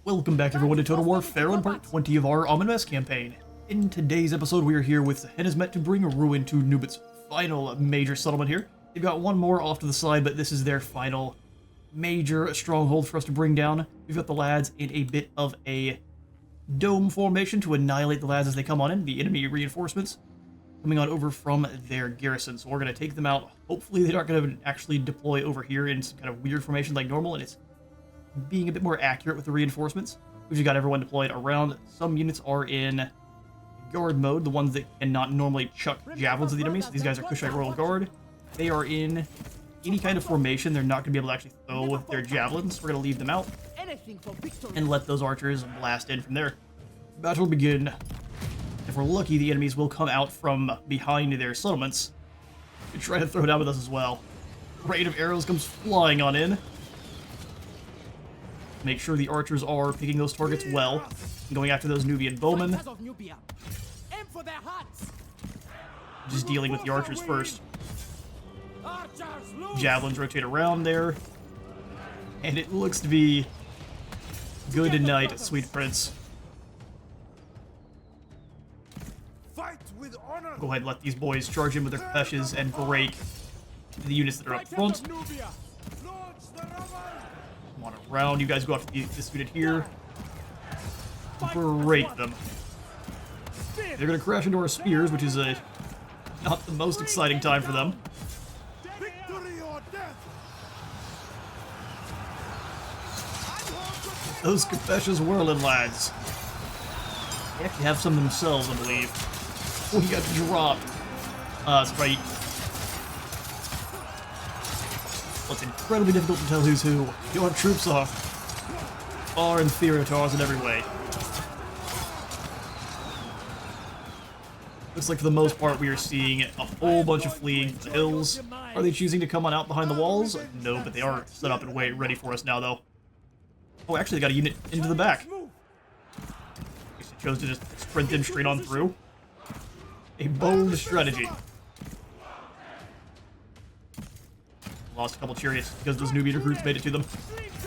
Welcome back everyone to Total War Pharaoh and part 20 of our Amenmesse campaign. In today's episode we are here with Amenmesse to bring ruin to Nubit's final major settlement here. They've got one more off to the side, but this is their final major stronghold for us to bring down. We've got the lads in a bit of a dome formation to annihilate the lads as they come on in, the enemy reinforcements coming on over from their garrison. So we're going to take them out. Hopefully they're not going to actually deploy over here in some kind of weird formation like normal, and it's being a bit more accurate with the reinforcements. We've just got everyone deployed around. Some units are in guard mode, the ones that cannot normally chuck javelins at the enemies. These guys are Kushite Royal Guard. They are in any kind of formation. They're not going to be able to actually throw their javelins. We're going to leave them out and let those archers blast in from there. Battle will begin. If we're lucky, the enemies will come out from behind their settlements and try to throw down with us as well. Rain of arrows comes flying on in. Make sure the archers are picking those targets well, going after those Nubian bowmen. Just dealing with the archers first. Javelins rotate around there. And it looks to be good night, sweet prince. Go ahead and let these boys charge in with their peshes and break the units that are up front. Come on around, you guys go after this unit here. Break them. They're going to crash into our spears, which is not the most exciting time for them. Those Kapeshas whirling, lads. They actually have some themselves, I believe. Oh, he got dropped. That's right. Well, it's incredibly difficult to tell who's who. Your troops are far inferior to ours in every way. Looks like for the most part we are seeing a whole bunch of fleeing to the hills. Are they choosing to come on out behind the walls? No, but they are set up and ready for us now, though. Oh, actually, they got a unit into the back. Guess they chose to just sprint in straight on through. A bold strategy. Lost a couple chariots because those Nubian recruits made it to them.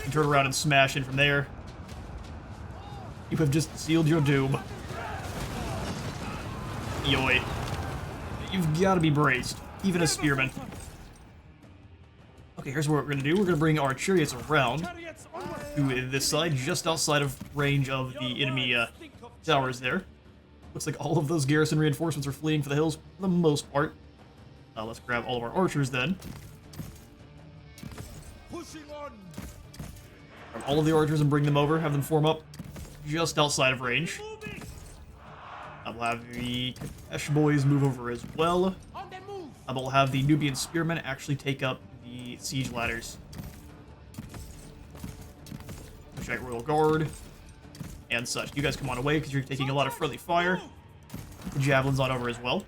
You turn around and smash in from there. You have just sealed your doom. Yoi. You've got to be braced, even as spearmen. Okay, here's what we're going to do. We're going to bring our chariots around to this side, just outside of range of the enemy towers there. Looks like all of those garrison reinforcements are fleeing for the hills for the most part. Let's grab all of our archers then. Grab all of the archers and bring them over, have them form up just outside of range. I'll have the Kapesh boys move over as well. We'll have the Nubian spearmen actually take up the siege ladders. Kushite Royal Guard and such. You guys come on away because you're taking a lot of friendly fire. The javelins on over as well.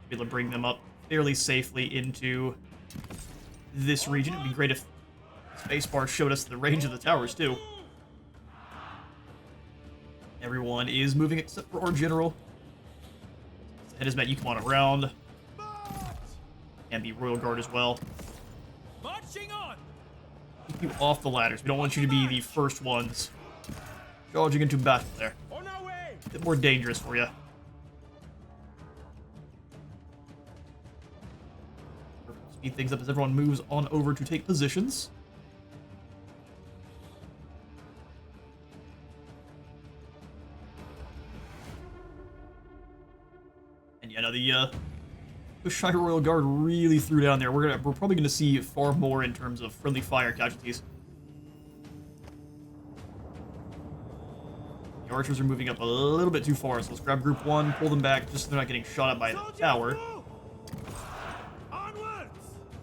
Be able to bring them up fairly safely into this region. It'd be great if Spacebar showed us the range of the towers too. Everyone is moving except for our general. Head is met, you come on around. And the Royal Guard as well. Keep you off the ladders. We don't want you to be the first ones charging into battle there. A bit more dangerous for you. Speed things up as everyone moves on over to take positions. And yeah, now the Kushite Royal Guard really threw down there. We're probably gonna see far more in terms of friendly fire casualties. The archers are moving up a little bit too far, so let's grab group one, pull them back, just so they're not getting shot at by the tower.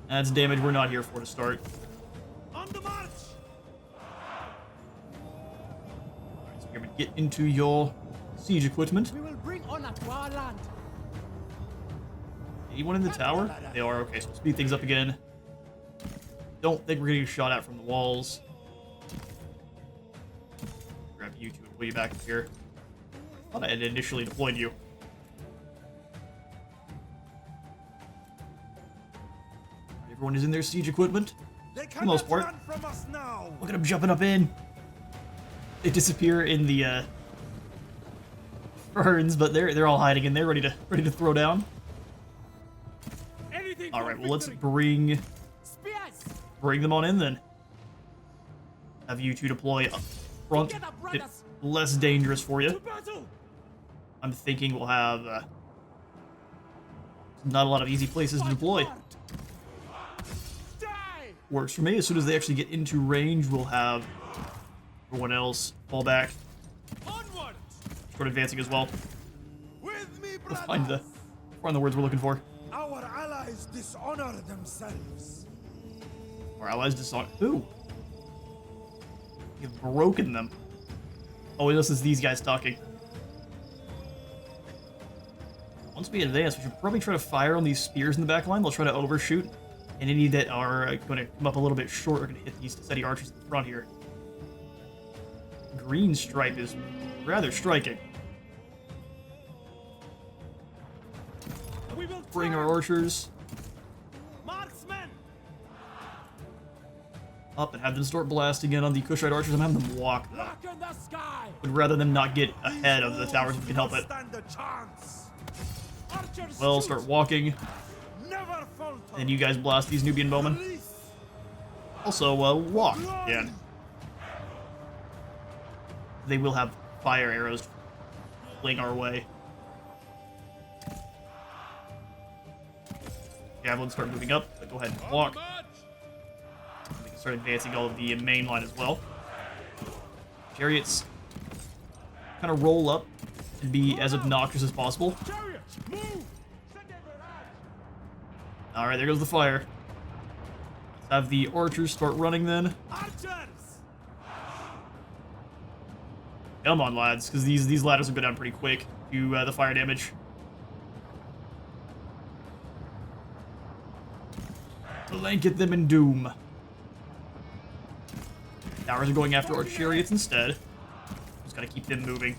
That's damage we're not here for to start. Alright, so you're gonna get into your siege equipment. We will bring honor to our land. Anyone in the tower? They are. Okay, so speed things up again. Don't think we're getting shot at from the walls. Grab you two and pull you back up here. I thought I had initially deployed you. Everyone is in their siege equipment. For the most part. Look at them jumping up in. They disappear in the ferns, but they're all hiding and they're ready to throw down. All right, well let's bring them on in then. Have you two deploy up front. It's less dangerous for you. I'm thinking we'll have not a lot of easy places to deploy. Works for me. As soon as they actually get into range, we'll have everyone else fall back. Start advancing as well. We'll find the words we're looking for. Our allies dishonor themselves. Our allies dishonor who? You've broken them. Oh, this is these guys talking. Once we advance, we should probably try to fire on these spears in the back line. They'll try to overshoot. And any that are going to come up a little bit short are going to hit these steady archers in the front here. Green stripe is rather striking. Bring our archers up and have them start blasting in on the Kushite archers. I'm having them walk though. Would rather them not get ahead of the towers if we can help it. Well, start walking. And you guys blast these Nubian bowmen. Also, walk again. They will have fire arrows fling our way. Javelins start moving up, but go ahead and walk. We can start advancing all of the main line as well. Chariots kind of roll up and be as obnoxious as possible. Alright, there goes the fire. Let's have the archers start running then. Come on, lads, because these ladders will go down pretty quick to the fire damage. Blanket them in doom. Towers are going after our chariots instead. Just gotta keep them moving.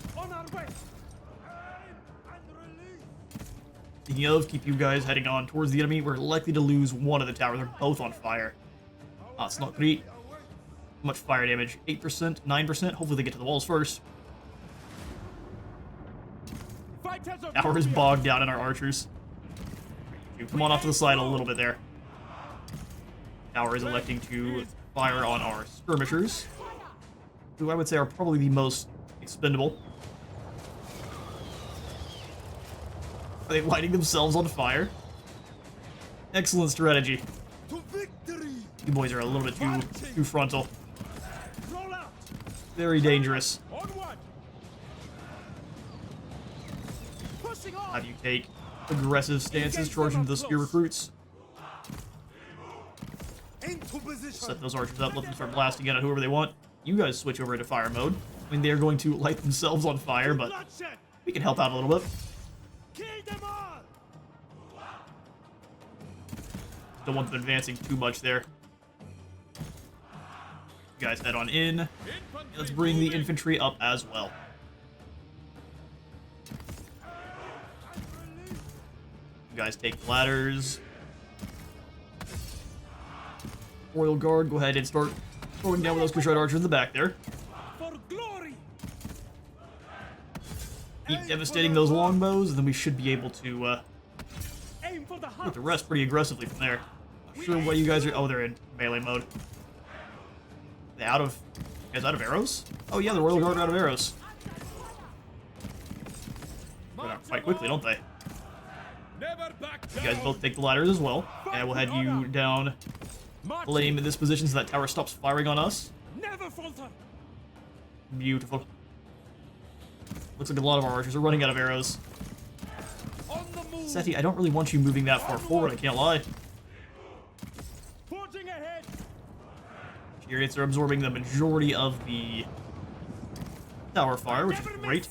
Speaking of, keep you guys heading on towards the enemy. We're likely to lose one of the towers. They're both on fire. It's not great. How much fire damage? 8%, 9%. Hopefully they get to the walls first. Tower is bogged down in our archers. Come on off to the side a little bit there. Tower is electing to fire on our skirmishers, who I would say are probably the most expendable. Are they lighting themselves on fire? Excellent strategy. You boys are a little bit too frontal. Very dangerous. Have you take aggressive stances, charging the spear recruits. Set those archers up, let them start blasting at whoever they want. You guys switch over into fire mode. I mean, they're going to light themselves on fire, but we can help out a little bit. Don't want them advancing too much there. You guys head on in. Let's bring the infantry up as well. You guys take the ladders. Royal Guard, go ahead and start throwing down with those Kushite archers in the back there. Keep devastating those longbows, and then we should be able to get the rest pretty aggressively from there. Not sure what you guys are. Oh, they're in melee mode. They out of. You guys out of arrows? Oh yeah, the Royal Guard are out of arrows. Run out quite quickly, don't they? You guys both take the ladders as well, and we'll head you down. Blame in this position so that tower stops firing on us. Beautiful. Looks like a lot of our archers are running out of arrows. Seti, I don't really want you moving that far forward, I can't lie. Chariots are absorbing the majority of the tower fire, which is great.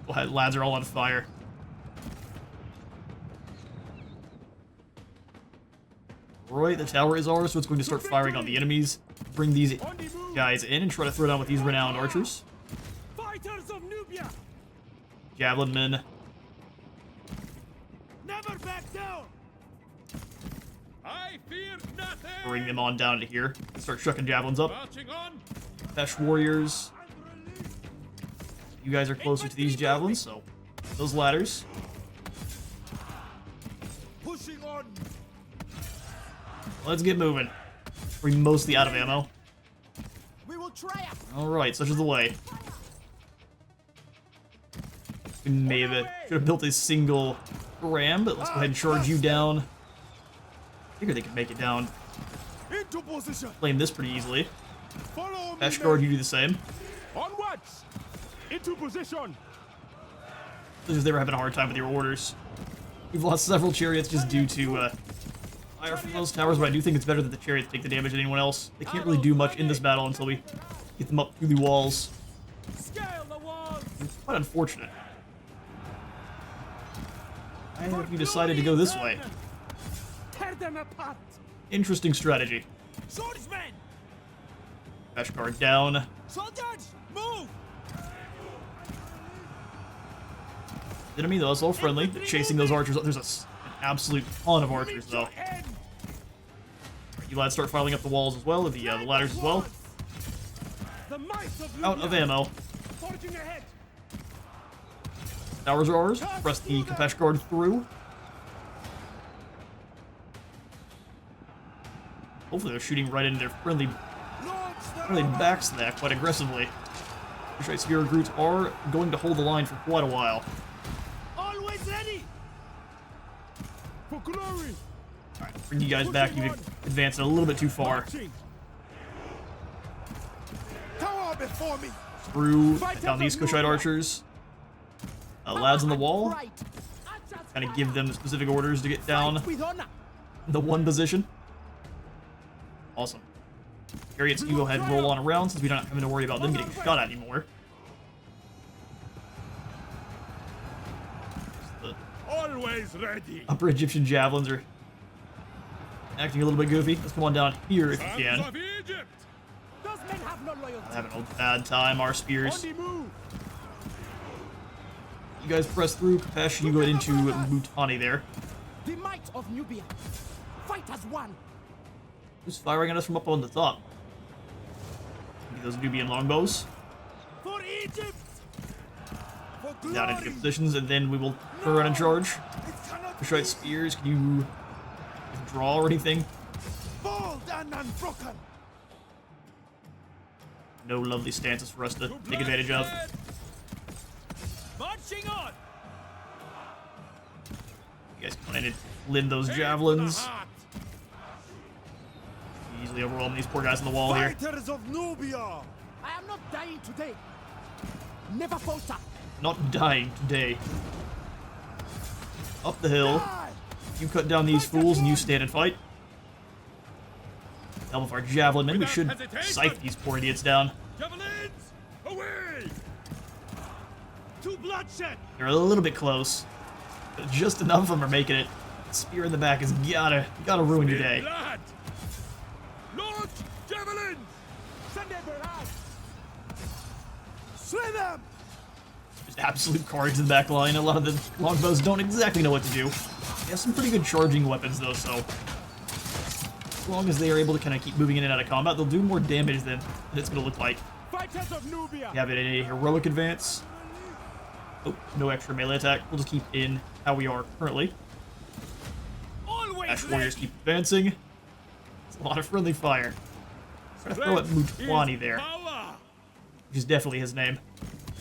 Go ahead, lads are all on fire. Right, the tower is ours, so it's going to start firing on the enemies. Bring these guys in and try to throw down with these renowned archers. Javelin men. Never back down. I fear nothing. Bring them on down to here. Start chucking javelins up. Pesh warriors. You guys are closer to these javelins, so those ladders. Pushing on. Let's get moving. We're mostly out of ammo. We will triumph. Alright, such is the way. We maybe should have built a single ram, but let's go ahead and charge you down. I figure they can make it down. Into position. Claim this pretty easily. Follow me. Pesh guard, you do the same. Onwards. Into position. Because they were having a hard time with your orders. We've lost several chariots just due to fire from those towers, but I do think it's better that the chariots take the damage than anyone else. They can't really do much in this battle until we get them up through the walls. Scale the walls. It's quite unfortunate. Why have you decided to go this way? Tear them apart. Interesting strategy. Swordsmen. Pesh guard down. Soldiers, move. The enemy, though, is all friendly. They're chasing those archers. There's an absolute ton of archers, though. You lads start filing up the walls as well, the ladders as well. The might of Out of ammo. Forging ahead. Towers are ours. Press the Pesh guard through. Hopefully they're shooting right into their friendly backs to that quite aggressively. Viceroy Spear recruits are going to hold the line for quite a while. Always ready. For glory. Alright, bring you guys back. You've advanced a little bit too far. Tower before me. Through down these Kushite archers. Lads on the wall. Kind of give them specific orders to get down the one position. Awesome. Chariots, you go ahead and roll on around since we don't have to worry about them getting shot at anymore. The Always ready. upper Egyptian javelins are acting a little bit goofy. Let's come on down here if you can. Sons of Egypt. Those men have no loyalty. Having a bad time, our spears. On the move. You guys press through. Pesh, you go into Mutani there. The might of Nubia. Fight as one. Who's firing at us from up on the top? Maybe those Nubian longbows. For Egypt. For glory. Down into good positions, and then we will turn around and charge. It cannot Kushite spears, can you withdraw or anything? bold and unbroken. No lovely stances for us to take advantage of. Marching on. You guys come in and lend those javelins. Easily overwhelm these poor guys on the wall here. Fighters of Nubia. I am not dying today. Never falter. Not dying today. Up the hill. You cut down these fools and you stand and fight. Help of our javelin men. We should scythe these poor idiots down. Javelins away. To bloodshed. They're a little bit close, but just enough of them are making it. Spear in the back has gotta ruin your day. Blood. Launch javelins. Send them around. Slay them. Just absolute carnage in the back line. A lot of the longbows don't exactly know what to do. They have some pretty good charging weapons though, so as long as they are able to kind of keep moving in and out of combat, they'll do more damage than it's going to look like. Fighters of Nubia. We have a heroic advance. Oh, no extra melee attack. We'll just keep in how we are currently. Always Ash warriors ready. keep advancing. It's a lot of friendly fire. I'm gonna throw at Mutwani there, Power. which is definitely his name.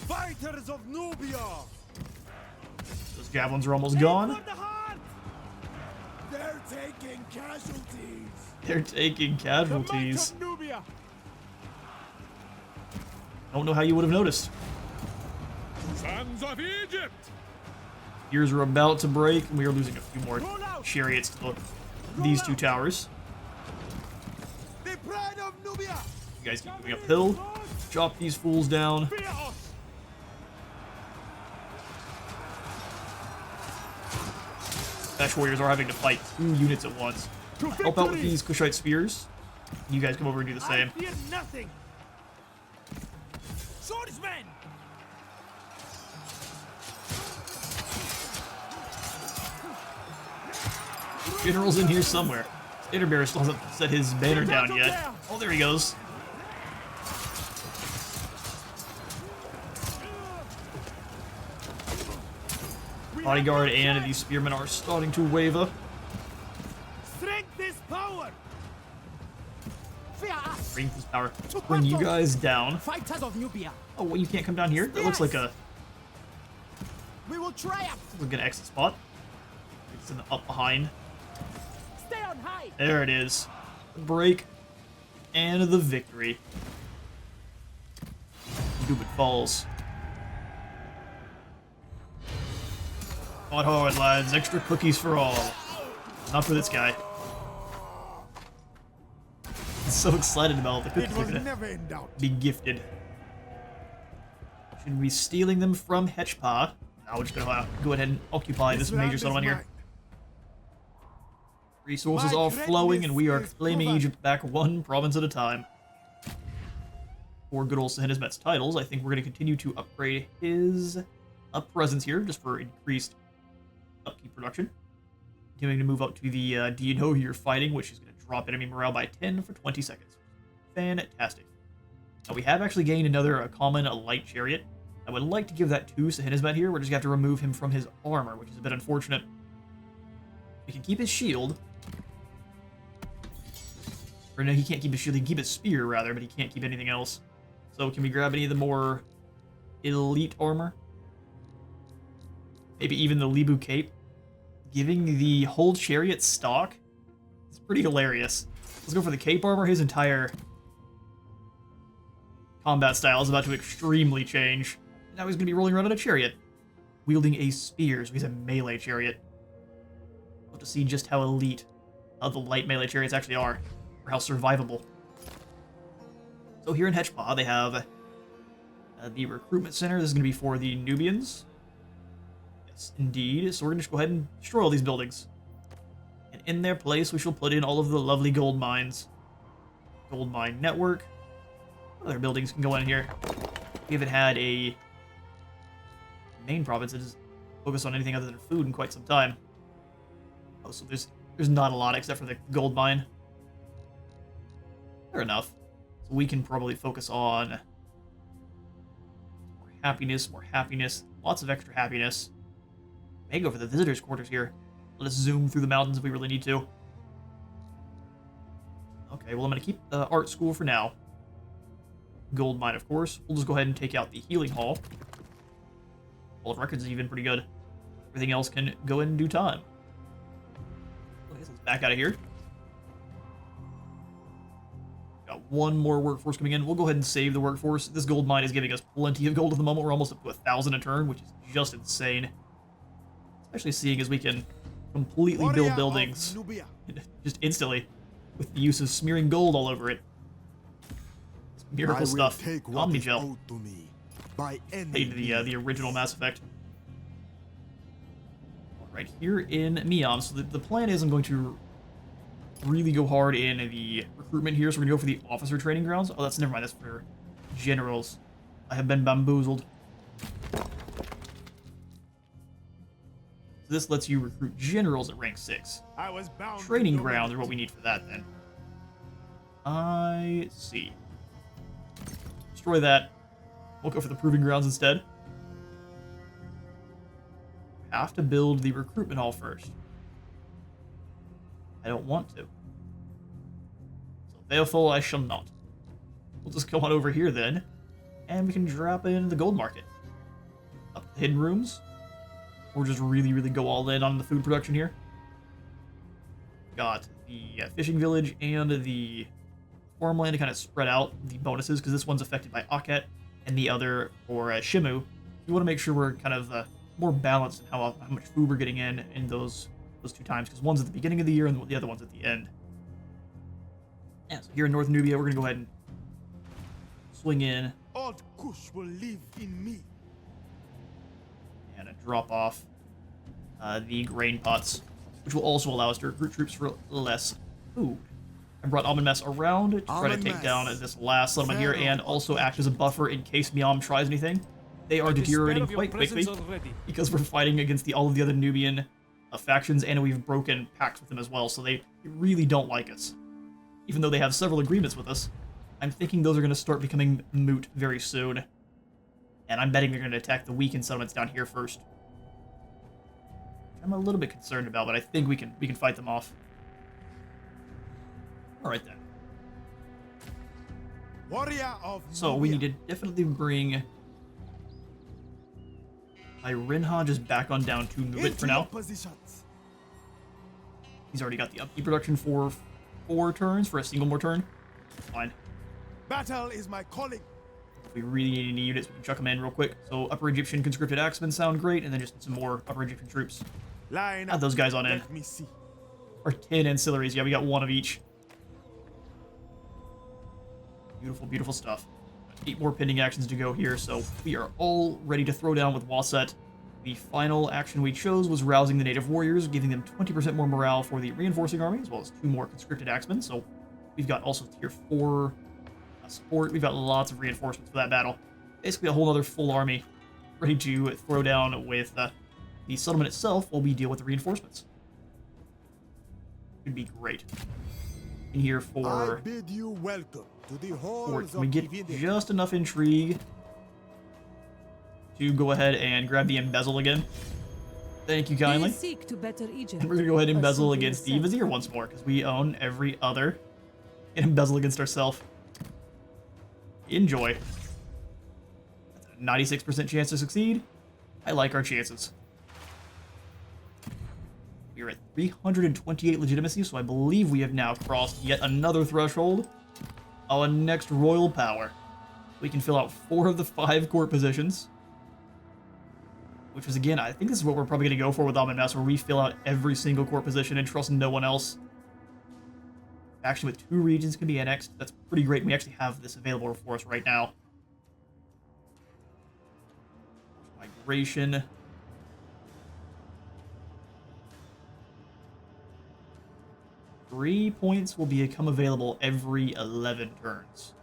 Fighters of Nubia. Those javelins are almost gone. For the heart. They're taking casualties. They're taking The casualties. might of Nubia. Don't know how you would have noticed. Sons of Egypt. Gears are about to break, and we are losing a few more chariots to these two towers. The pride of Nubia. You guys keep moving uphill. Chop these fools down. Fear us. Ash warriors are having to fight 2 units at once. Help out with these Kushite spears. You guys come over and do the same. I fear nothing. Swordsmen. General's in here somewhere. Standard Bearer still hasn't set his banner down yet. Oh, there he goes. Bodyguard and the spearmen are starting to waver. Strength is power. Fear us. Strength is power. Bring you guys down. Fighters of Nubia. Oh, well, you can't come down here? That looks like a... We will triumph. We're gonna exit spot. It's in the up behind. Stay on high. There it is. The break. And the victory. Stupid falls. Fought hard, lads. Extra cookies for all. Not for this guy. He's so excited about all the cookies they're gonna be gifted. Should we be stealing them from Hechpa? Now we're just gonna go ahead and occupy this major settlement here. Resources are flowing, and we are claiming Egypt back one province at a time. For good old Sehenizmet's titles, I think we're going to continue to upgrade his presence here, just for increased upkeep production. Continuing to move up to the Do You Know Who You're Fighting, which is going to drop enemy morale by 10 for 20 seconds. Fantastic. Now we have actually gained another common light chariot. I would like to give that to Sehenizmet here. We're just going to have to remove him from his armor, which is a bit unfortunate. We can keep his shield. Or no, he can't keep his shield. He can keep his spear, rather, but he can't keep anything else. So can we grab any of the more elite armor? Maybe even the Libu cape? Giving the whole chariot stock? It's pretty hilarious. Let's go for the cape armor. His entire combat style is about to extremely change. Now he's going to be rolling around in a chariot, wielding a spear, so he's a melee chariot. We'll have to see just how elite the light melee chariots actually are, or how survivable. So here in Hechpa, they have the recruitment center. This is going to be for the Nubians. Yes, indeed. So we're going to just go ahead and destroy all these buildings. And in their place, we shall put in all of the lovely gold mines. Gold mine network. What other buildings can go in here? We haven't had a main province that is focused on anything other than food in quite some time. Oh, so there's not a lot except for the gold mine. Fair enough. So we can probably focus on more happiness, lots of extra happiness. May go for the visitors' quarters here. Let us zoom through the mountains if we really need to. Okay, well I'm going to keep the art school for now. Gold mine, of course. We'll just go ahead and take out the healing hall. Hall of records is even pretty good. Everything else can go in due time. Okay, so let's back out of here. Got one more workforce coming in. We'll go ahead and save the workforce. This gold mine is giving us plenty of gold at the moment. We're almost up to 1,000 a turn, which is just insane. Especially seeing as we can completely build buildings just instantly with the use of smearing gold all over it. It's miracle stuff. Omnigel. Paid the original Mass Effect. Right here in Miam. So the plan is I'm going to really go hard in the recruitment here. So we're going to go for the officer training grounds. Oh, never mind. That's for generals. I have been bamboozled. So this lets you recruit generals at rank 6. Training grounds are what we need for that, then. I see. Destroy that. We'll go for the proving grounds instead. Have to build the recruitment hall first. I don't want to. So therefore, I shall not. We'll just come on over here then, and we can drop in the gold market. Up to the hidden rooms. Or just really go all in on the food production here. Got the fishing village and the farmland to kind of spread out the bonuses, because this one's affected by Akhet, and the other for Shimu. We want to make sure we're kind of more balanced in how much food we're getting in those two times, because one's at the beginning of the year and the other one's at the end. Yeah, so here in North Nubia, we're going to go ahead and swing in. Old Kush will live in me. And drop off the grain pots, which will also allow us to recruit troops for less food. I brought Amenmesse around to try to take down this last settlement here and also act as a buffer in case Miam tries anything. They are deteriorating quite quickly because we're fighting against all of the other Nubian factions, and we've broken pacts with them as well, so they really don't like us. Even though they have several agreements with us, I'm thinking those are going to start becoming moot very soon. And I'm betting they're going to attack the weakened settlements down here first. I'm a little bit concerned about, but I think we can fight them off. All right then. Warrior of So we Nubia. need to definitely bring Irinha just back on down to Nubit for Into your now. positions. He's already got the upkeep production for 4 turns for a single more turn. Fine. Battle is my calling. If we really need any units, we can chuck them in real quick. So Upper Egyptian conscripted axemen sound great, and then just some more Upper Egyptian troops. Line Add up. those guys on in. Let me see. Or 10 ancillaries. Yeah, we got 1 of each. Beautiful, beautiful stuff. 8 more pending actions to go here, so we are all ready to throw down with Waset. The final action we chose was rousing the native warriors, giving them 20% more morale for the reinforcing army, as well as 2 more conscripted axemen. So we've got also tier 4 support. We've got lots of reinforcements for that battle. Basically a whole other full army ready to throw down with the settlement itself while we deal with the reinforcements. Could be great. In here I for... bid you welcome to the halls Can we of get divinity. just enough intrigue to go ahead and grab the embezzle again? Thank you kindly. We seek to better Egypt. And we're gonna go ahead and embezzle Pursue against the yourself. Vizier once more, because we own every other. And embezzle against ourselves. Enjoy. That's a 96% chance to succeed. I like our chances. We're at 328 legitimacy, so I believe we have now crossed yet another threshold. Our next royal power. We can fill out 4 of the 5 court positions. Which is, again, I think this is what we're probably going to go for with Amenmesse, where we fill out every single court position and trust no one else. Actually, with 2 regions can be annexed. That's pretty great. We actually have this available for us right now. Migration. Three points will become available every 11 turns.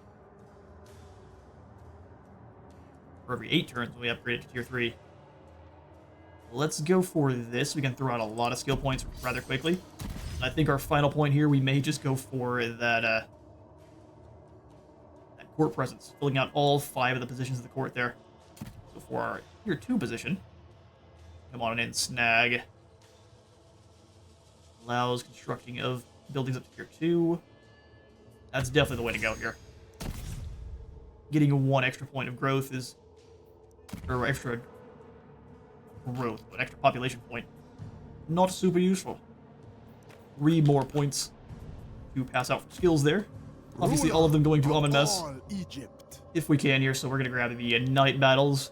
For every 8 turns, we upgrade it to tier 3. Let's go for this. We can throw out a lot of skill points rather quickly. I think our final point here, we may just go for that court presence, filling out all 5 of the positions of the court there. So for our tier 2 position, come on in, snag. Allows constructing of buildings up to tier 2. That's definitely the way to go here. Getting 1 extra point of growth is, or extra growth, an extra population point, not super useful. 3 more points to pass out for skills there. Obviously, all of them going to Amenmesse, All Egypt. if we can here, so we're going to grab the night battles.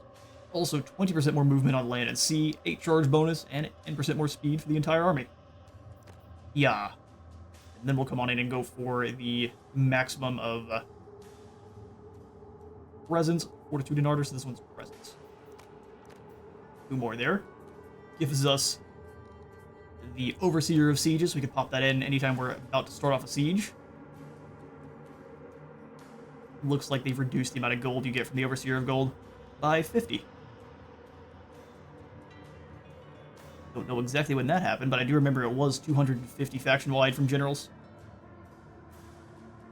Also, 20% more movement on land and sea, 8 charge bonus, and 10% more speed for the entire army. Yeah. And then we'll come on in and go for the maximum of presence, fortitude, and ardor, so this one's presence. 2 more there. Gives us the Overseer of Sieges, so we can pop that in anytime we're about to start off a siege. Looks like they've reduced the amount of gold you get from the Overseer of Gold by 50. Don't know exactly when that happened, but I do remember it was 250 faction-wide from generals.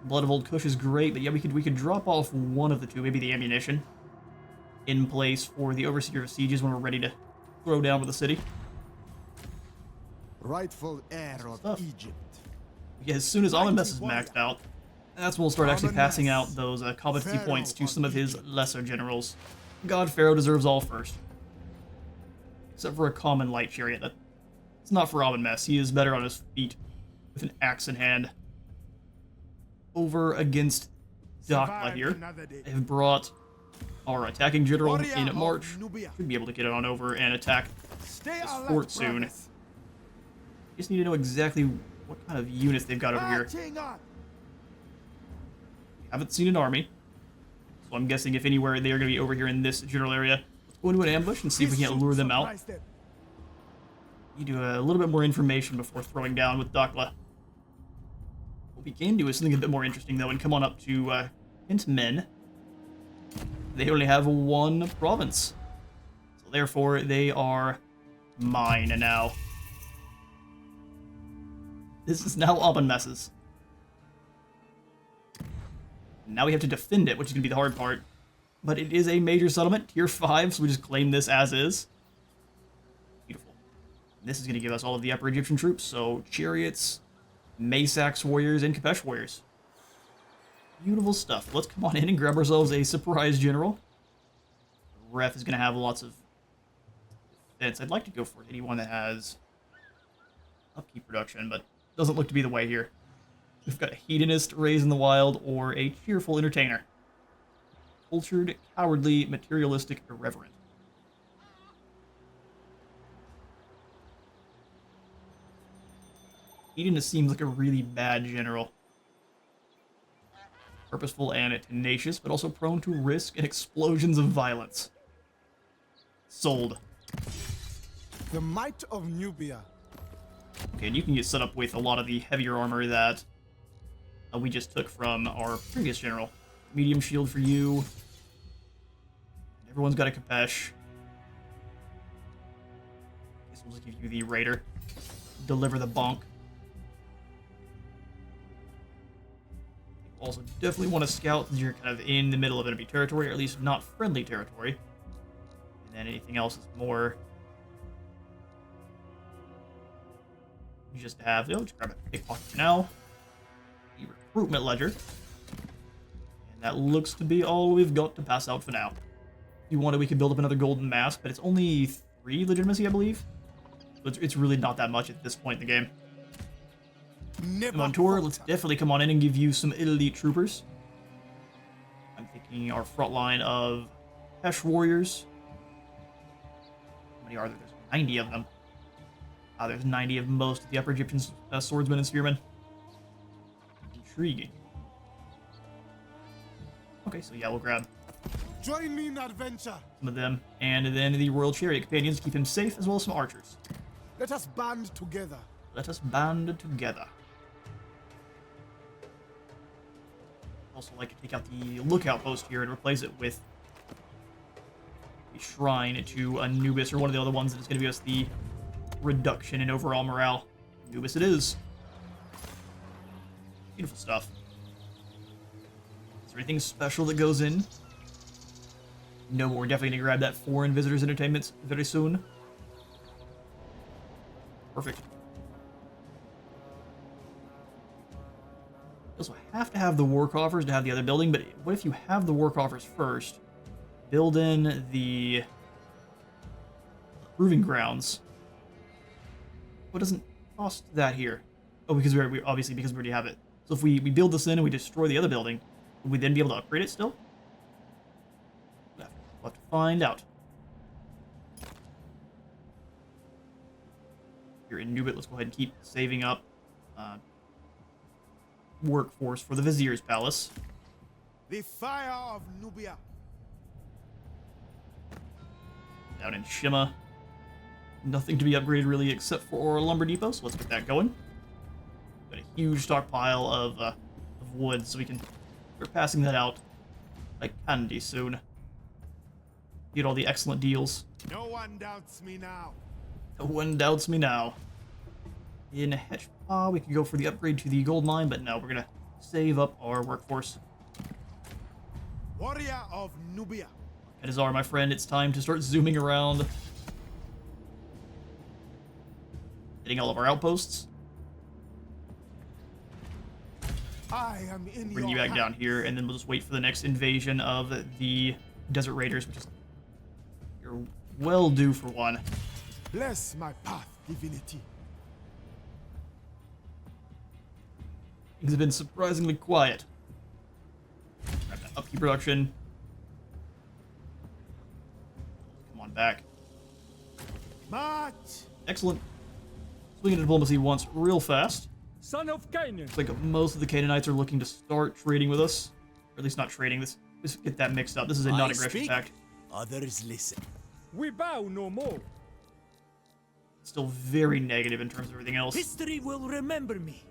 Blood of Old Kush is great, but yeah, we could drop off one of the 2, maybe the ammunition, in place for the Overseer of Sieges when we're ready to throw down with the city. Rightful heir of Stuff. Egypt. Yeah, as soon as Amenmesse is maxed out, that's when we'll start actually passing out those competency Pharaoh points to of some of his Egypt. lesser generals. God, Pharaoh deserves all first. Except for a common light chariot. It's not for Amenmesse. He is better on his feet with an axe in hand. Over against Dakla Survive here. another day. They have brought our attacking general Warrior in of March. Nubia. Should be able to get it on over and attack. Stay this alert, fort soon. brothers. Just need to know exactly what kind of units they've got over here. Marching on. Haven't seen an army, so I'm guessing if anywhere they are going to be over here in this general area. Let's go into an ambush and see if we This can't should lure them out. surprise them. Need to a little bit more information before throwing down with Dakla. What we can do is something a bit more interesting though, and come on up to Amenmesse. They only have 1 province, so therefore they are mine now. This is now Amenmesse's. Now we have to defend it, which is going to be the hard part. But it is a major settlement, tier 5, so we just claim this as is. Beautiful. This is going to give us all of the Upper Egyptian troops, so chariots, Masax warriors, and Kapesh warriors. Beautiful stuff. Let's come on in and grab ourselves a surprise general. Ref is going to have lots of defense. I'd like to go for anyone that has upkeep production, but doesn't look to be the way here. We've got a hedonist, raised in the wild, or a cheerful entertainer. Cultured, cowardly, materialistic, irreverent. Hedonist seems like a really bad general. Purposeful and tenacious, but also prone to risk and explosions of violence. Sold. The might of Nubia. Okay, and you can get set up with a lot of the heavier armor that we just took from our previous general. Medium shield for you. Everyone's got a Kapesh. Guess we'll just give you the Raider. Deliver the bonk. Also, definitely want to scout since you're kind of in the middle of enemy territory, or at least not friendly territory. And then anything else is more just to have. Just grab a pickpocket for now. The recruitment ledger. And that looks to be all we've got to pass out for now. If you wanted, we could build up another golden mask, but it's only 3 legitimacy, I believe. So it's really not that much at this point in the game. I'm on tour, let's definitely come on in and give you some elite troopers. I'm thinking our front line of Pesh warriors. How many are there? There's 90 of them. There's 90 of most of the Upper Egyptian swordsmen and spearmen. Intriguing. Okay, so yeah, we'll grab Join me in adventure. some of them. And then the Royal Chariot Companions to keep him safe, as well as some archers. Let us band together. Let us band together. Also like to take out the lookout post here and replace it with a shrine to Anubis, or one of the other ones that is going to give us the reduction in overall morale. Anubis it is. Beautiful stuff. Is there anything special that goes in? No, but we're definitely going to grab that foreign visitors entertainment very soon. Perfect. You also have to have the war coffers to have the other building, but what if you have the war coffers first? Build in the proving grounds. What doesn't cost that here? Oh, because we obviously because we already have it. So if we build this in and we destroy the other building, would we then be able to upgrade it still? We'll have to find out. Here in Nubit, let's go ahead and keep saving up workforce for the Vizier's Palace. The fire of Nubia. Down in Shima. Nothing to be upgraded really except for our lumber depot, so let's get that going. Got a huge stockpile of wood, so we can start passing that out like candy soon. Get all the excellent deals. No one doubts me now. No one doubts me now. In Heshpa, we could go for the upgrade to the gold mine, but no, we're gonna save up our workforce. Warrior of Nubia. Edazar, my friend, it's time to start zooming around. Hitting all of our outposts. I am in Bring you your back down here, and then we'll just wait for the next invasion of the Desert Raiders, which is you're well due for one. Bless my path, divinity. Things have been surprisingly quiet. Grab that upkeep production. Come on back. March. Excellent. Swinging to diplomacy once real fast. Son of Canaan. Looks like most of the Canaanites are looking to start trading with us. Or at least not trading. Let's get that mixed up. This is a non-aggression pact. Others listen. We bow no more. Still very negative in terms of everything else. History will remember me.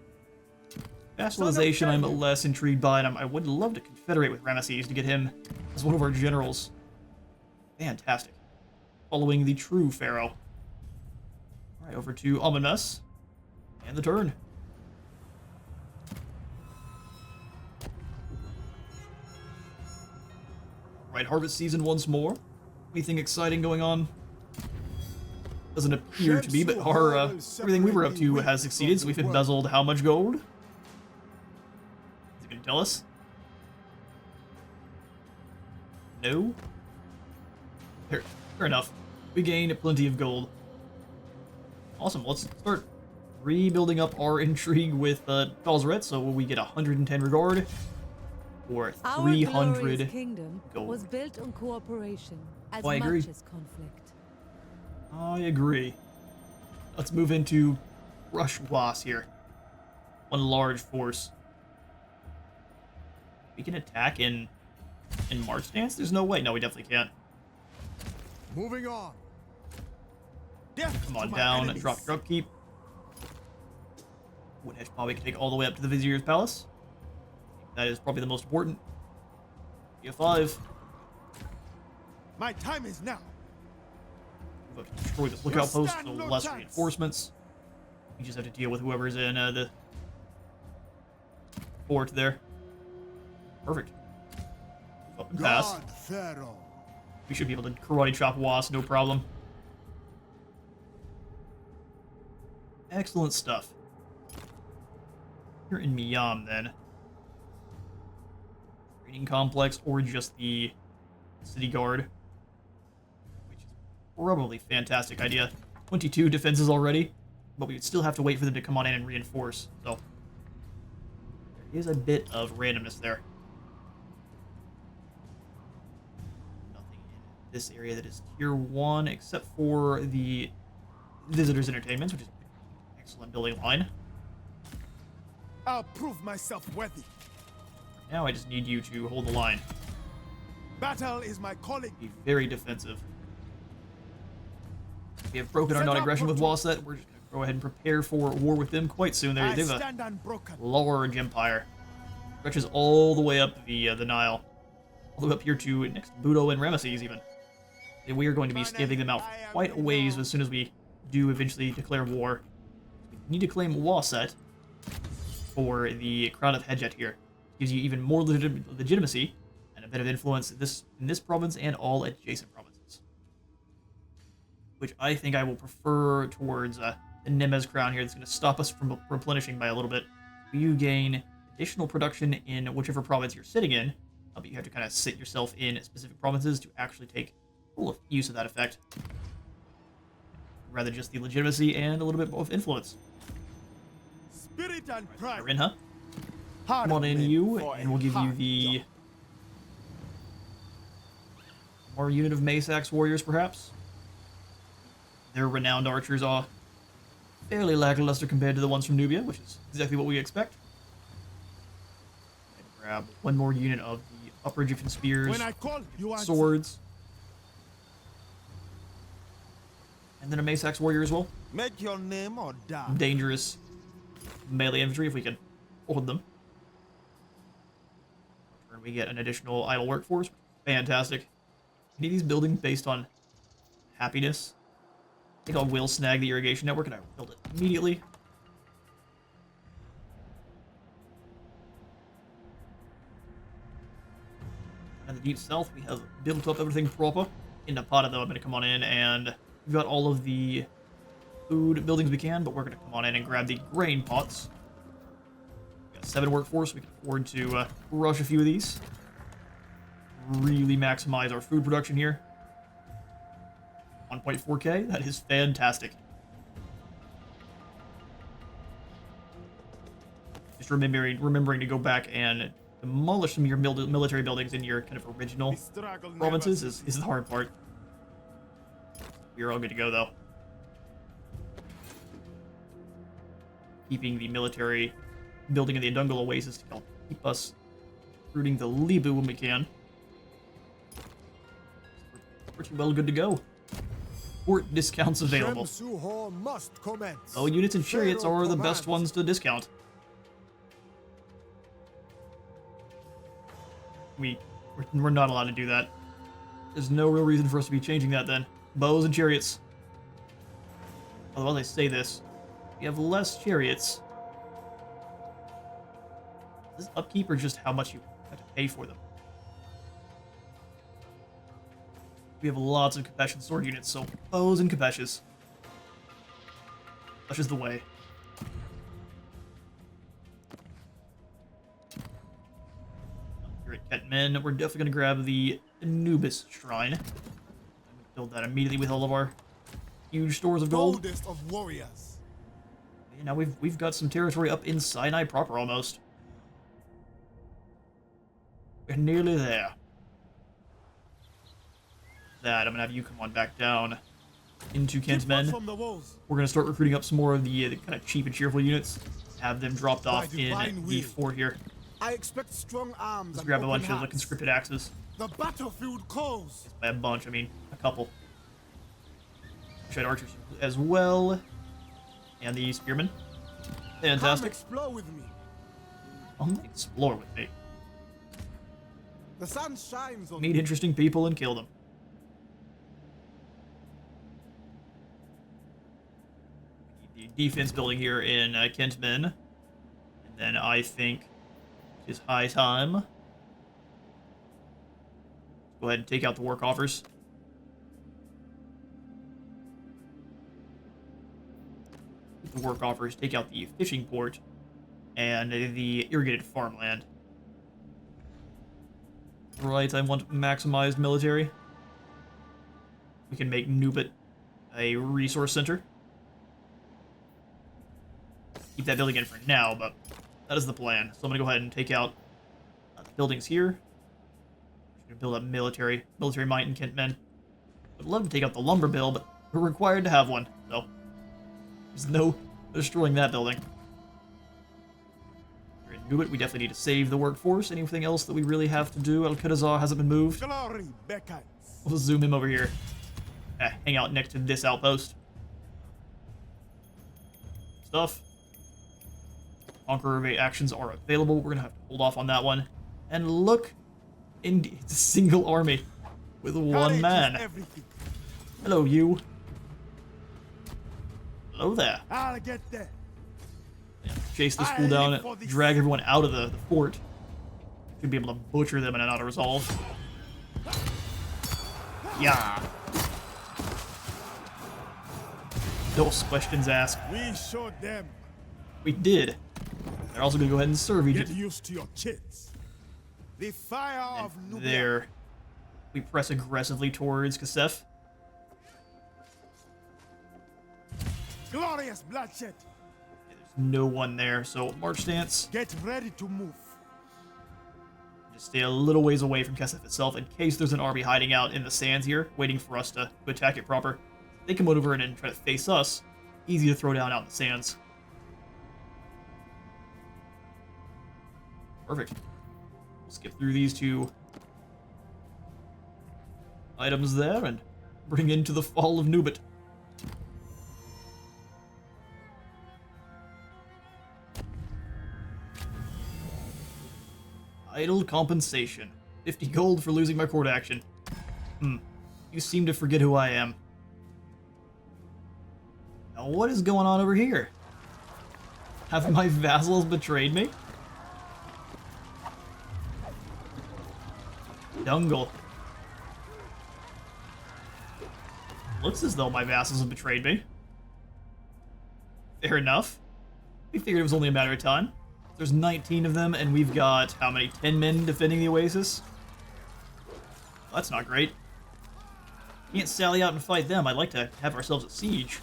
Vassalization I'm less intrigued by, and I would love to confederate with Ramesses to get him as one of our generals. Fantastic. Following the true Pharaoh. Alright, over to Amenmesse. And the turn. Right, harvest season once more. Anything exciting going on? Doesn't appear to be, but our everything we were up to has succeeded, so we've embezzled how much gold? Is it gonna tell us? No? Fair enough. We gained plenty of gold. Awesome, let's start rebuilding up our intrigue with Viceroy, so we get 110 regard for 300 kingdom gold. was built on cooperation as I much agree. as conflict. I agree. Let's move into Rush Was here. One large force. We can attack in March stance? There's no way. No, we definitely can't. Moving on. Death Come to on my down, enemies. drop your upkeep. Woodhedge probably can take all the way up to the Vizier's Palace. That is probably the most important. F5. My time is now. We've got to destroy this lookout post, so less reinforcements. We just have to deal with whoever's in the fort there. Perfect. Move up and pass. God, Pharaoh. We should be able to karate chop Was, no problem. Excellent stuff. Here in Miyam, then. Training complex, or just the city guard. Which is probably a fantastic idea. 22 defenses already, but we would still have to wait for them to come on in and reinforce, so there is a bit of randomness there. Nothing in this area that is tier 1, except for the visitors' entertainment, which is an excellent building line. I'll prove myself worthy. Now I just need you to hold the line. Battle is my calling. Be very defensive. We have broken our Set up non-aggression with control. Wasset. We're just going to go ahead and prepare for war with them quite soon. They I have a stand unbroken. large empire. Stretches all the way up the Nile. All the way up here to next Budo and Ramesses even. And we are going to be stamping them out quite a ways as soon as we do eventually declare war. We need to claim Wasset for the Crown of Hedjet here. Gives you even more legitimacy and a bit of influence in this province and all adjacent provinces. Which I think I will prefer towards the Nemez crown here. That's going to stop us from replenishing by a little bit. You gain additional production in whichever province you're sitting in, but you have to kind of sit yourself in specific provinces to actually take full use of that effect. Rather just the legitimacy and a little bit of influence. Spirit and pride. You're in, huh? Hard Come on in, men you, for and a we'll give you hard the job. more unit of Mace Axe warriors, perhaps. Their renowned archers are fairly lackluster compared to the ones from Nubia, which is exactly what we expect. And grab one more unit of the Upper Egyptian spears, When I call, you answer. swords, and then a Mace Axe warrior as well. Make your name or die. Dangerous melee infantry if we can hold them. And we get an additional idle workforce. Fantastic. Any of these buildings based on happiness? I think I will snag the irrigation network and I will build it immediately. In the deep south, we have built up everything proper. In Napata, though, I'm going to come on in and we've got all of the food buildings we can, but we're going to come on in and grab the grain pots. We've got 7 workforce. We can afford to rush a few of these. Really maximize our food production here. 1.4k, that is fantastic. Just remembering to go back and demolish some of your military buildings in your kind of original The struggle never provinces ceases. is the hard part. We're all good to go, though. Keeping the military building in the Adungal Oasis to help keep us recruiting the Libu when we can. Pretty well good to go. Port discounts available. Shemsuho must commence. Oh, units and chariots Pharaoh are the best commands. ones to discount. We're not allowed to do that. There's no real reason for us to be changing that then. Bows and chariots. Although as I say this, we have less chariots. Is this upkeep or just how much you have to pay for them? We have lots of Capetian sword units, so bows and Capetians. Such is the way. Here at Ketmen, we're definitely going to grab the Anubis Shrine. Build that immediately with all of our huge stores of gold. Boldest of warriors. And now we've got some territory up in Sinai proper almost. We're nearly there. That I'm gonna have you come on back down into Kentmen. From the walls. We're gonna start recruiting up some more of the kind of cheap and cheerful units. Have them dropped off in the fort here. I expect strong arms. Let's grab a bunch of the conscripted axes. The battlefield calls. By a bunch, I mean a couple. Shred archers as well. And the spearmen. Fantastic. Come explore with me. Come explore with me. The sun shines on Meet interesting people and kill them. The defense building here in Kentmen. And then I think it's high time. Let's go ahead and take out the war coffers. The war coffers, take out the fishing port and the irrigated farmland. Right, I want maximized military. We can make Nubit a resource center. Keep that building in for now, but that is the plan. So I'm gonna go ahead and take out the buildings here. Just gonna build up military might in Kentmen. Would love to take out the lumber bill, but we're required to have one, so there's no destroying that building. Here in Nubit, we definitely need to save the workforce. Anything else that we really have to do? Al-Qadazar hasn't been moved. glory beckons. We'll zoom him over here. Hang out next to this outpost. Stuff. Conqueror actions are available. We're gonna have to hold off on that one. And look, indeed, it's a single army with one Courage is man. everything. Hello, you. Hello there. I'll get there. Chase this fool down and drag everyone out of the fort. Should be able to butcher them in an auto-resolve. Yeah. Those questions asked. We showed them. We did. They're also going to go ahead and serve Get Egypt. used to your chits. The fire of Nubia. There. We press aggressively towards Kasef. Glorious bloodshed. There's no one there, so march stance. Get ready to move. Just stay a little ways away from Kasef itself in case there's an army hiding out in the sands here, waiting for us to attack it proper. They come over and try to face us. Easy to throw down out in the sands. Perfect. We'll skip through these two items there and bring into the fall of Nubit. Idle compensation. 50 gold for losing my court action. You seem to forget who I am. Now what is going on over here? Have my vassals betrayed me? Dungle. Looks as though my vassals have betrayed me. Fair enough. We figured it was only a matter of time. There's 19 of them, and we've got, how many, 10 men defending the oasis? Well, that's not great. Can't sally out and fight them. I'd like to have ourselves a siege.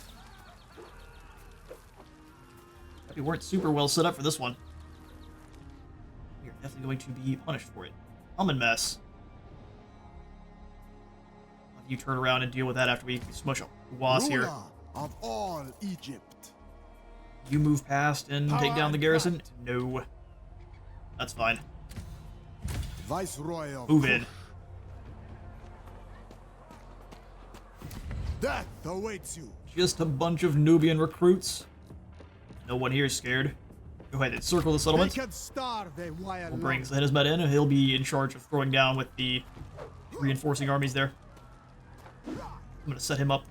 We weren't super well set up for this one. We are definitely going to be punished for it. Amenmesse. I'll have you turn around and deal with that after we smush a was here. Ruler of all Egypt. You move past and take down the garrison? No. That's fine. Viceroy of Move Kush. in. Death awaits you. Just a bunch of Nubian recruits. No one here is scared. Go ahead and circle the They settlement. can starve a while We'll bring longer. Zenizmet in, and he'll be in charge of throwing down with the reinforcing armies there. I'm going to set him up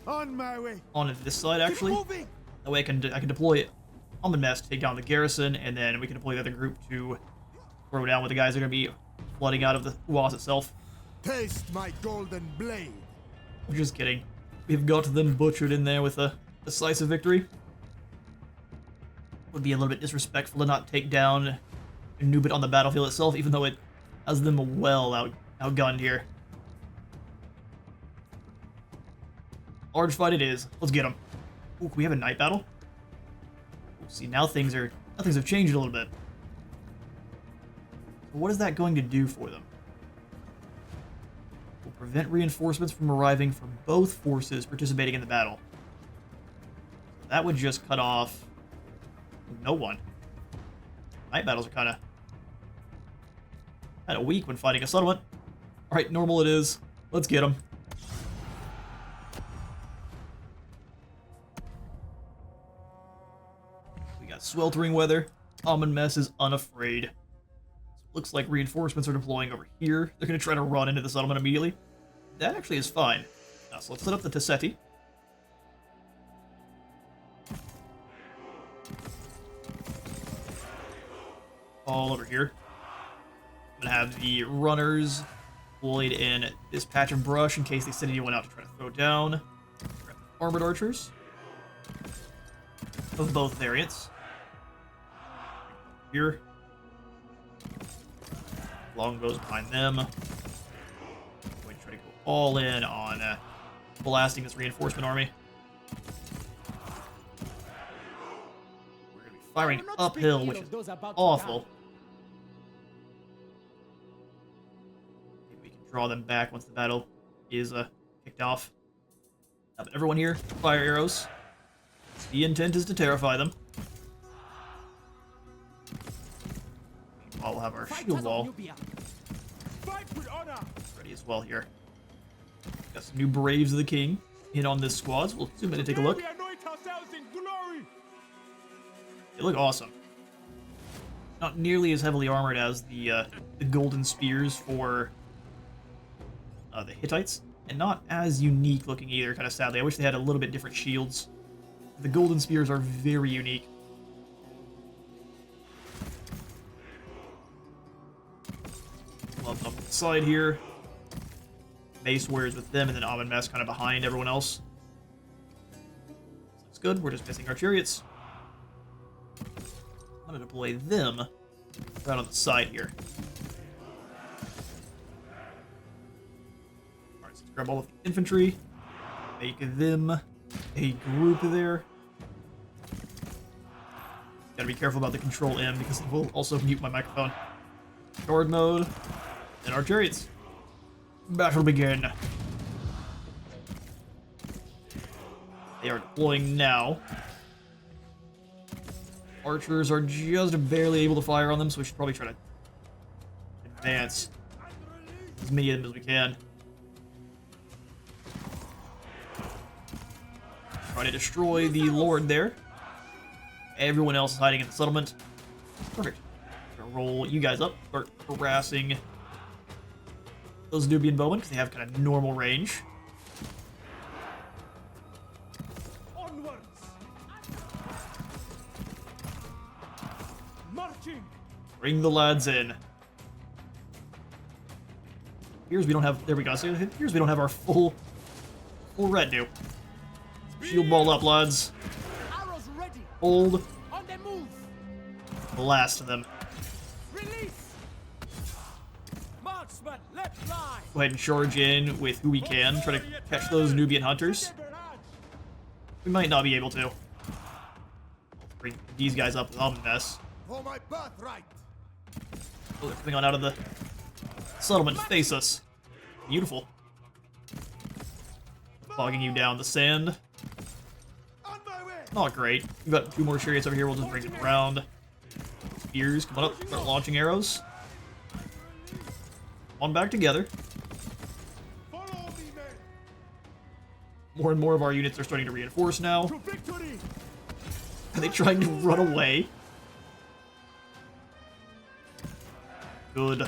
On my way. on this side, actually. Keep moving. That way I can deploy Amenmesse to take down the garrison, and then we can deploy the other group to throw down with the guys that are going to be flooding out of the Uaz itself. Taste my golden blade. I'm just kidding. We've got them butchered in there with the decisive victory. Would be a little bit disrespectful to not take down Nubit on the battlefield itself, even though it has them well outgunned here. Large fight it is. Let's get them. Ooh, can we have a night battle? Ooh, see, now things have changed a little bit. What is that going to do for them? Will prevent reinforcements from arriving from both forces participating in the battle. That would just cut off no one. Night battles are kind of weak when fighting a settlement. Alright, normal it is. Let's get them. We got sweltering weather. Amenmesse is unafraid. Looks like reinforcements are deploying over here. They're going to try to run into the settlement immediately. That actually is fine. Now, so let's set up the Tessetti. All over here. I'm going to have the runners deployed in this patch of brush in case they send anyone out to try to throw down. Grab the armored archers of both variants. Here. Longbows behind them. Going to try to go all in on blasting this reinforcement army. We're going to be firing uphill, which is awful. Maybe we can draw them back once the battle is kicked off. But everyone here, fire arrows. The intent is to terrify them. We'll have our shield wall ready as well here. Got some new Braves of the King in on this squad, so we'll zoom in and take a look. They look awesome. Not nearly as heavily armored as the golden spears for the Hittites, and not as unique looking either, kind of sadly. I wish they had a little bit different shields. The golden spears are very unique. Up the side here. Base warriors with them, and then Amenmesse kind of behind everyone else. Looks good. We're just missing our chariots. I'm going to deploy them right on the side here. Alright, so let's grab all of the infantry. Make them a group there. Gotta be careful about the Control M because it will also mute my microphone. Guard mode. And our chariots. Battle begin. They are deploying now. Archers are just barely able to fire on them, so we should probably try to advance as many of them as we can. Try to destroy the Lord there. Everyone else is hiding in the settlement. Perfect. Gonna roll you guys up, start harassing those Nubian bowmen, because they have kind of normal range. Onwards. Marching. Bring the lads in. Here's we don't have. There we go. So here's we don't have our full retinue. Shield ball up, lads. Arrows ready. Hold. On the move. Blast them. Release. Marksman, let fly. Go ahead and charge in with who we can. Try to catch those Nubian hunters. We might not be able to. Bring these guys up with Amenmesse. For my birthright. Oh, they're coming on out of the settlement to face us. Beautiful. Bogging you down the sand. On my way. Not great. We've got 2 more chariots over here. We'll just bring them around. Spears, come on up. Start launching arrows. On back together. Follow me, men. More and more of our units are starting to reinforce now. To victory. Are they trying to run away? Good.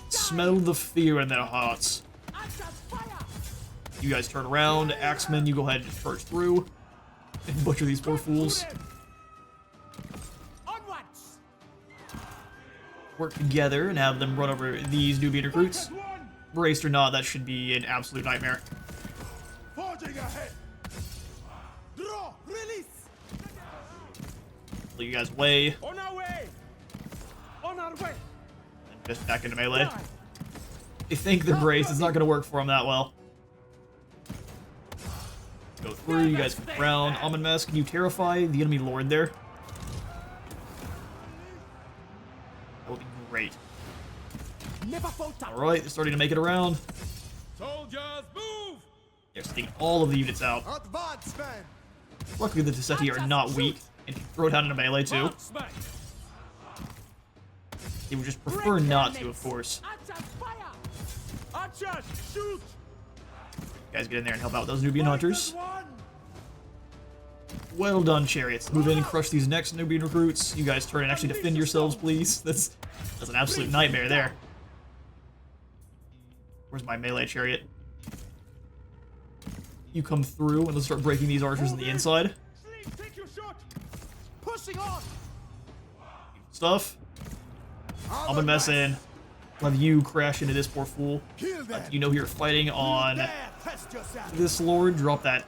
Smell the fear in their hearts. Answers fire. You guys turn around. Axemen, you go ahead and charge through. And butcher these poor fools. Onwards. Work together and have them run over these Nubian recruits. One. Braced or not, that should be an absolute nightmare. Forging ahead. Draw. Release. pull you guys away. On our way! On our way! And just back into melee. They think they're braced. It's not going to work for them that well. Go through. You guys come around. Amenmesse, can you terrify the enemy lord there? That would be great. Never fall down. Alright, they're starting to make it around. Soldiers, move! They're taking all of the units out. Advance, man! Luckily, the Tessetti are not weak and can throw down into melee too. Marksman! They would just prefer not to, of course. Archers, fire! Archers, shoot! You guys get in there and help out those Nubian hunters. One. Well done, chariots. Move in and crush these next Nubian recruits. You guys turn and actually defend yourselves, please. That's an absolute nightmare there. Where's my melee chariot? You come through and let's start breaking these archers on the inside. Sleep, take your shot! Pushing on! Stuff. Amenmesse in. We'll have you crash into this poor fool. Kill them! You know you're fighting on There, test yourself! this lord. Drop that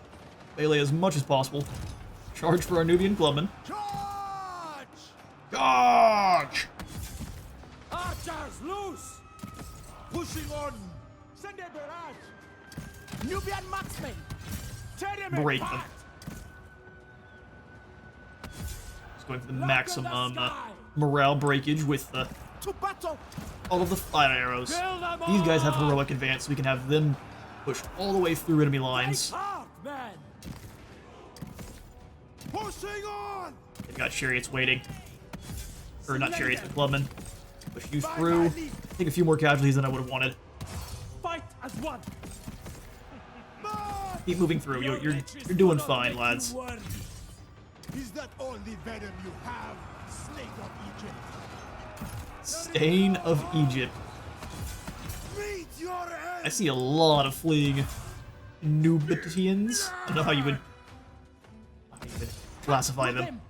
melee as much as possible. Charge for our Nubian clubman. Charge! Charge! Archers, loose! Pushing on! Send a barrage! Nubian marksmen! Tear them Break them. apart! Just going for the maximum morale breakage with To battle! all of the fire arrows. Kill them These guys have all! heroic advance, so we can have them push all the way through enemy lines. Fight hard, man! Pushing on! They've got chariots waiting. Or not chariots, but clubmen. Push you through. Take a few more casualties than I would have wanted. Fight as one! Keep moving through. You're doing fine, lads. Is that all the venom you have, snake of Egypt? Stain of Egypt. Meet your I end! see a lot of fleeing Nubitians. I don't know how you would classify them.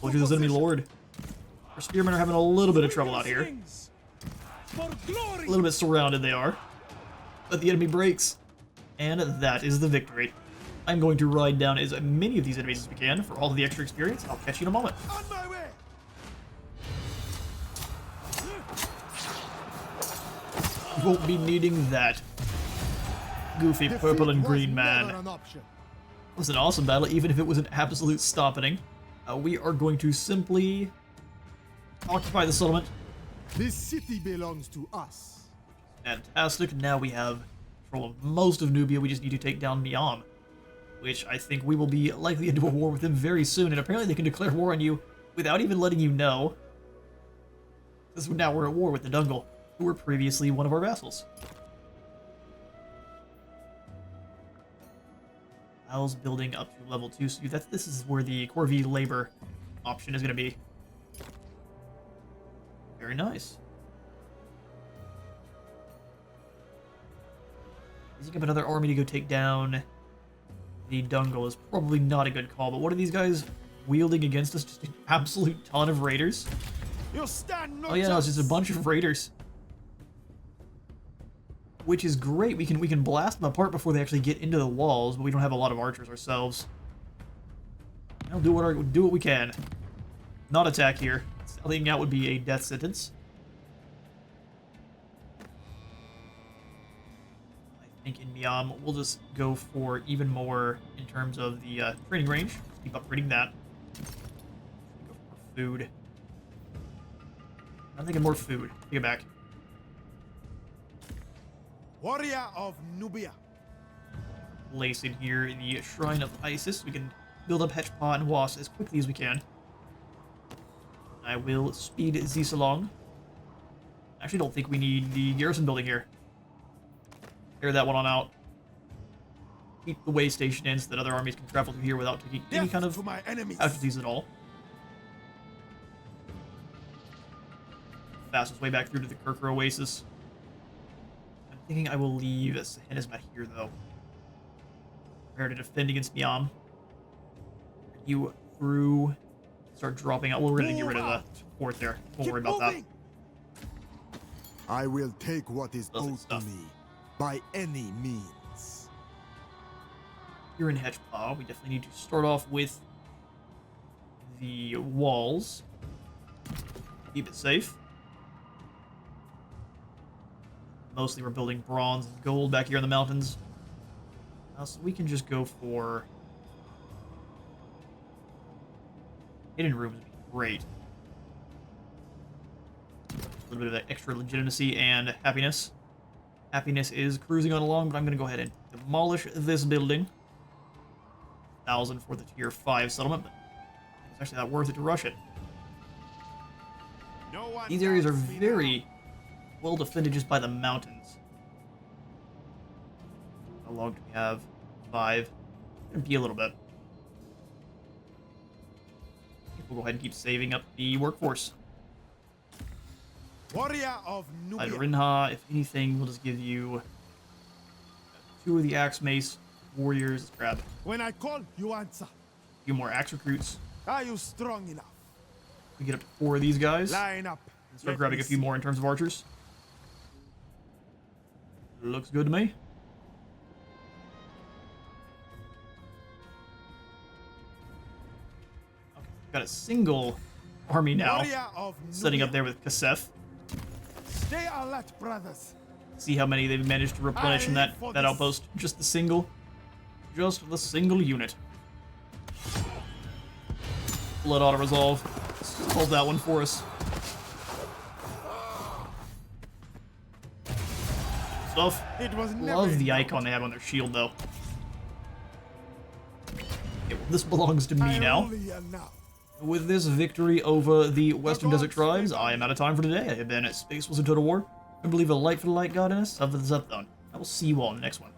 Look at this enemy lord. Our spearmen are having a little bit of trouble out here. For glory! A little bit surrounded they are. But the enemy breaks. And that is the victory. I'm going to ride down as many of these enemies as we can for all of the extra experience. I'll catch you in a moment. On my way! You won't be needing that. Goofy purple and green man. An option. It was an awesome battle, even if it was an absolute stopping. We are going to simply occupy the settlement. This city belongs to us. Fantastic. Now we have control of most of Nubia. We just need to take down Niam, which I think we will be likely into a war with them very soon. And apparently they can declare war on you without even letting you know. Because now we're at war with the Dungle, who were previously one of our vassals. Al's building up to level 2, so this is where the Corvée labor option is going to be. Very nice. Raising up another army to go take down the Dungle is probably not a good call, but what are these guys wielding against us? Just an absolute ton of raiders? You stand no Oh yeah, no, it's chance. just a bunch of raiders. Which is great. We can blast them apart before they actually get into the walls, but we don't have a lot of archers ourselves. I'll do what we can. Not attack here. Selling out would be a death sentence. I think in Miam we'll just go for even more in terms of the training range. Keep upgrading that. Go for more food. I'm thinking more food. Take it back. Warrior of Nubia. Place in here in the Shrine of Isis. We can build up Hetchpa and Was as quickly as we can. I will speed these along. I actually don't think we need the garrison building here. Tear that one on out. Keep the way station in so that other armies can travel through here without taking any kind of to my enemies. casualties at all. Fastest way back through to the Kirker Oasis. I'm thinking I will leave Amenmesse here, though. Prepare to defend against Miam. You through. Start dropping out. Well, we're going to get rid of the fort there. Don't worry about that. I will take what is Lovely owed to stuff. me by any means. here in Hedgepaw, we definitely need to start off with the walls. Keep it safe. Mostly we're building bronze and gold back here in the mountains. So we can just go for hidden rooms would be great. A little bit of that extra legitimacy and happiness. Happiness is cruising on along, but I'm going to go ahead and demolish this building. 1,000 for the tier 5 settlement, but it's actually not worth it to rush it. These areas are very well defended just by the mountains. How long do we have? 5. It'd be a little bit. I think we'll go ahead and keep saving up the workforce. Warrior of Nubia. Rinha, if anything, we'll just give you 2 of the axe mace warriors. Let's grab When I call, you answer. a few more axe recruits. Are you strong enough? We get up to 4 of these guys. Line up. And start grabbing a few more in terms of archers. Looks good to me. Okay, got a single army now, Warrior of setting up Nubia. there with Kasef. Stay alert, brothers. See how many they've managed to replenish in that outpost. Just the single. Just the single unit. Blood auto-resolve. Hold that one for us. Stuff. It was never Love the enough. icon they have on their shield, though. Okay, well, this belongs to me I now. rule here now. With this victory over the Western Desert Tribes, I am out of time for today. I have been at Space Was a Total War. I believe a light for the light god in us. Up for the Zepthon. I will see you all in the next one.